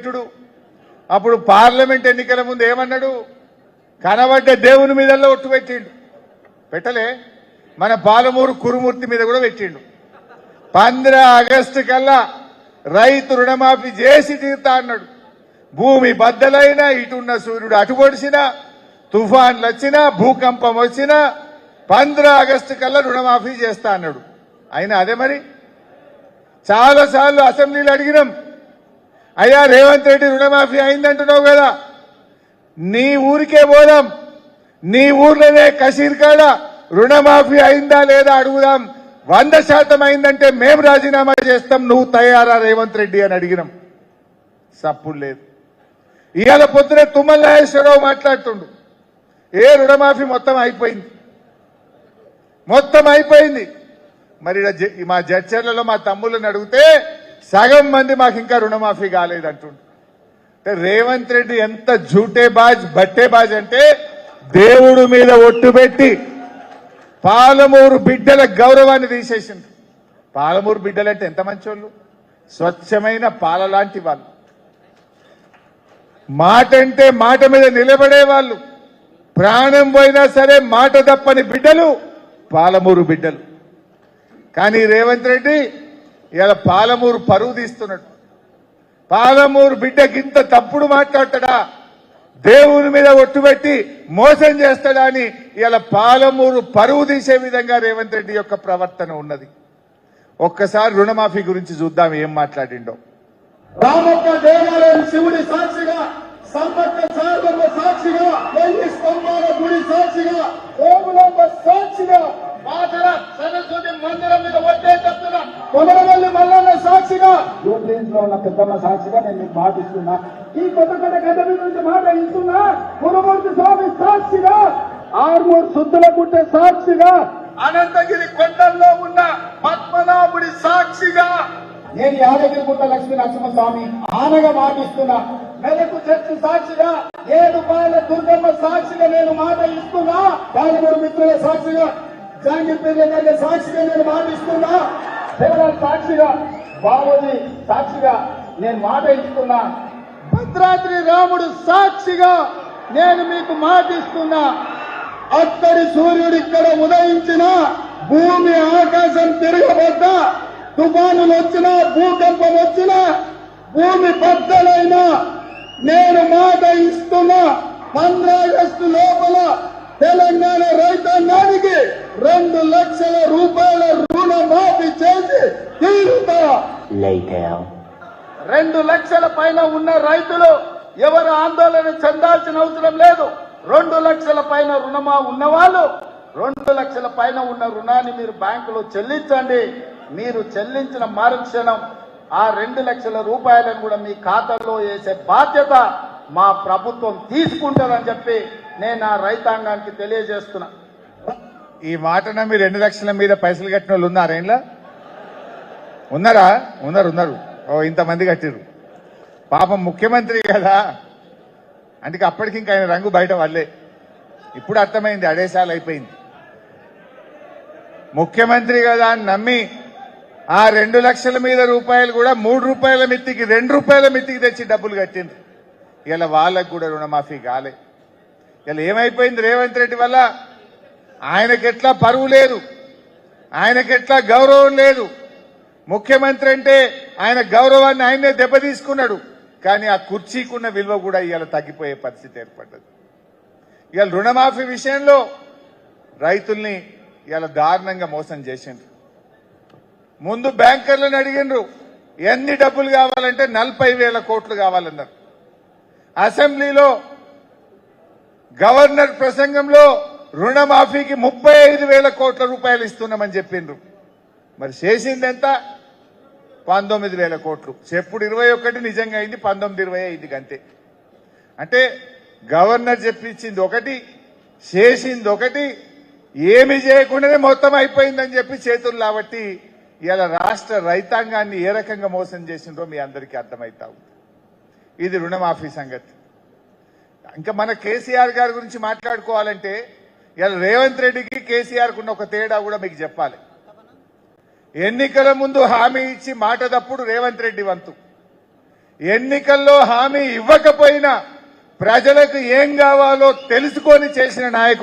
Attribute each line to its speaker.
Speaker 1: పెట్టుడు. అప్పుడు పార్లమెంట్ ఎన్నికల ముందు ఏమన్నాడు? కనబడ్డ దేవుని మీదల్లో ఒట్టు పెట్టిండు. పెట్టలే? మన పాలమూరు కురుమూర్తి మీద కూడా పెట్టిండు. 15 ఆగస్టు కల్లా రైతు రుణమాఫీ చేసి తీరుతా అన్నాడు. భూమి బద్దలైనా, ఇటున్న సూర్యుడు అటు పొడిచినా, తుఫాన్లు వచ్చినా, భూకంపం వచ్చినా 15 ఆగస్టు కల్లా రుణమాఫీ చేస్తా అన్నాడు. అయినా అదే మరి చాలాసార్లు అసెంబ్లీలో అడిగినాం, అయ్యా రేవంత్ రెడ్డి రుణమాఫీ అయిందంటున్నావు కదా, నీ ఊరికే పోదాం, నీ ఊర్లోనే కసీర్కాడ రుణమాఫీ అయిందా లేదా అడుగుదాం, 100% అయిందంటే మేము రాజీనామా చేస్తాం, నువ్వు తయారా రేవంత్ రెడ్డి అని అడిగినాం. సప్పుడు లేదు. ఇవాళ పొద్దునే తుమ్మల నాగేశ్వరరావు మాట్లాడుతుండు, ఏ రుణమాఫీ మొత్తం అయిపోయింది, మొత్తం అయిపోయింది. మరి మా జడ్చర్లలో మా తమ్ముళ్ళని అడిగితే సగం మంది మాకు ఇంకా రుణమాఫీ కాలేదంటుండు. అంటే రేవంత్ రెడ్డి ఎంత జూటే బాజ్ బట్టే బాజ్ అంటే దేవుడి మీద ఒట్టు పెట్టి పాలమూరు బిడ్డల గౌరవాన్ని తీసేసింది. పాలమూరు బిడ్డలంటే ఎంత మంచోళ్ళు, స్వచ్ఛమైన పాల లాంటి వాళ్ళు, మాట అంటే మాట మీద నిలబడే వాళ్ళు, ప్రాణం పోయినా సరే మాట తప్పని బిడ్డలు పాలమూరు బిడ్డలు. కానీ రేవంత్ రెడ్డి ఇలా పాలమూరు పరువు తీస్తున్నాడు. పాలమూరు బిడ్డకింత తప్పుడు మాట్లాడతాడా, దేవుని మీద ఒట్టుబెట్టి మోసం చేస్తాడా అని ఇలా పాలమూరు పరువు తీసే విధంగా రేవంత్ రెడ్డి యొక్క ప్రవర్తన ఉన్నది. ఒక్కసారి రుణమాఫీ గురించి చూద్దాం ఏం మాట్లాడిండో.
Speaker 2: రామప్ప దేవాలయం శివుడి సాక్షిగా, సమ్మక్క సారమ్మ సాక్షిగా, 1000 స్తంభాల గుడి సాక్షిగా, ఓములమ్మ సాక్షిగా, మాతర సరస్వతి మందిరం మీద వచ్చే చెప్తున్నా, కొమరవెల్లి మల్లన్న సాక్షిగా, యూట్యూబ్ లో ఉన్న పెద్దమ్మ సాక్షిగా నేను మీకు మాట ఇస్తున్నా. ఈ కొత్త గడ్డ మీద నుంచి మాట ఇస్తున్నా. గురుమూర్తి స్వామి సాక్షిగా, ఆర్మూర్ శుద్ధుల గుట్ట సాక్షిగా, అనంతగిరి కొండల్లో ఉన్న పద్మనాభుడి సాక్షిగా, నేను యాదగిరిగుట్ట లక్ష్మీ నరసింహస్వామి ఆనగా మాటిస్తున్నా. మెదకు చర్చి సాక్షిగా, 7 పాయల దుర్గమ్మ సాక్షిగా నేను మాట ఇస్తున్నా. పాలమూరు మిత్రుల సాక్షిగా, జాంగీర్పేట గారి సాక్షిగా నేను మాట ఇస్తున్నా. దేవరాజ్ సాక్షిగా, బాబోజీ సాక్షిగా నేను మాట ఇస్తున్నా. భద్రాద్రి రాముడు సాక్షిగా నేను మీకు మాట ఇస్తున్నా. అక్కడి సూర్యుడు ఇక్కడ ఉదయించిన, భూమి ఆకాశం తిరగబడ్డా, తుఫానులు వచ్చినా, భూకంపం వచ్చినా, భూమి బద్దలైనా నేను మాట ఇస్తున్నా. 15 ఆగస్టు లోపల తెలంగాణ రైతాంగానికి 2 లక్షల రూపాయల రుణమాఫీ చేసి తీరుతా. 2 లక్షల పైన ఉన్న రైతులు ఎవరు ఆందోళన చెందాల్సిన అవసరం లేదు. 2 లక్షల పైన రుణమా ఉన్నవాళ్ళు 2 లక్షల పైన ఉన్న రుణాన్ని మీరు బ్యాంకులో చెల్లించండి. మీరు చెల్లించిన మరుక్షణం ఆ 2 లక్షల రూపాయలను కూడా మీ ఖాతాలో వేసే బాధ్యత మా ప్రభుత్వం తీసుకుంటుందని చెప్పి నేను ఆ రైతాంగానికి తెలియజేస్తున్నా.
Speaker 1: ఈ మాటన మీరు 2 లక్షల మీద పైసలు కట్టిన వాళ్ళు ఉన్నారా? ఇంట్లో ఉన్నారా? ఉన్నారు. ఓ ఇంతమంది కట్టిరు. పాపం ముఖ్యమంత్రి కదా, అందుకే అప్పటికి ఇంకా ఆయన రంగు బయట వాళ్ళే. ఇప్పుడు అర్థమైంది, అడేసాలు అయిపోయింది. ముఖ్యమంత్రి కదా అని నమ్మి ఆ 2 లక్షల మీద రూపాయలు కూడా 3 రూపాయల మిత్తికి 2 రూపాయల మిత్తికి తెచ్చి డబ్బులు కట్టింది. ఇలా వాళ్ళకు కూడా రుణమాఫీ కాలే. ఇలా ఏమైపోయింది రేవంత్ రెడ్డి వల్ల? ఆయనకెట్లా పరువు లేదు, ఆయనకెట్లా గౌరవం లేదు. ముఖ్యమంత్రి అంటే ఆయన గౌరవాన్ని ఆయనే దెబ్బతీసుకున్నాడు. కానీ ఆ కుర్చీకున్న విలువ కూడా ఇవాళ తగ్గిపోయే పరిస్థితి ఏర్పడ్డది. ఇవాళ రుణమాఫీ విషయంలో రైతుల్ని ఇవాళ దారుణంగా మోసం చేసిండ్రు. ముందు బ్యాంకర్లను అడిగిండ్రు ఎన్ని డబ్బులు కావాలంటే 40,000 కోట్లు కావాలన్నారు. అసెంబ్లీలో గవర్నర్ ప్రసంగంలో రుణమాఫీకి 35,000 కోట్ల రూపాయలు ఇస్తున్నామని చెప్పిండ్రు. మరి చేసింది ఎంత? 19,000 కోట్లు. చెప్పుడు 21, నిజంగా అయింది 19-20 అయింది అంతే. అంటే గవర్నర్ చెప్పించింది ఒకటి, చేసింది ఒకటి, ఏమి చేయకుండానే మొత్తం అయిపోయిందని చెప్పి చేతులు కాబట్టి ఇలా రాష్ట్ర రైతాంగాన్ని ఏ రకంగా మోసం చేసిండ్రో మీ అందరికీ అర్థమైతా ఉంది. ఇది రుణమాఫీ సంగతి. ఇంకా మన కేసీఆర్ గారి గురించి మాట్లాడుకోవాలంటే ఇలా రేవంత్ రెడ్డికి కేసీఆర్కు ఉన్న ఒక తేడా కూడా మీకు చెప్పాలి. ఎన్నికల ముందు హామీ ఇచ్చి మాట తప్పుడు రేవంత్ రెడ్డి వంతు. ఎన్నికల్లో హామీ ఇవ్వకపోయినా ప్రజలకు ఏం కావాలో తెలుసుకొని చేసిన నాయకుడు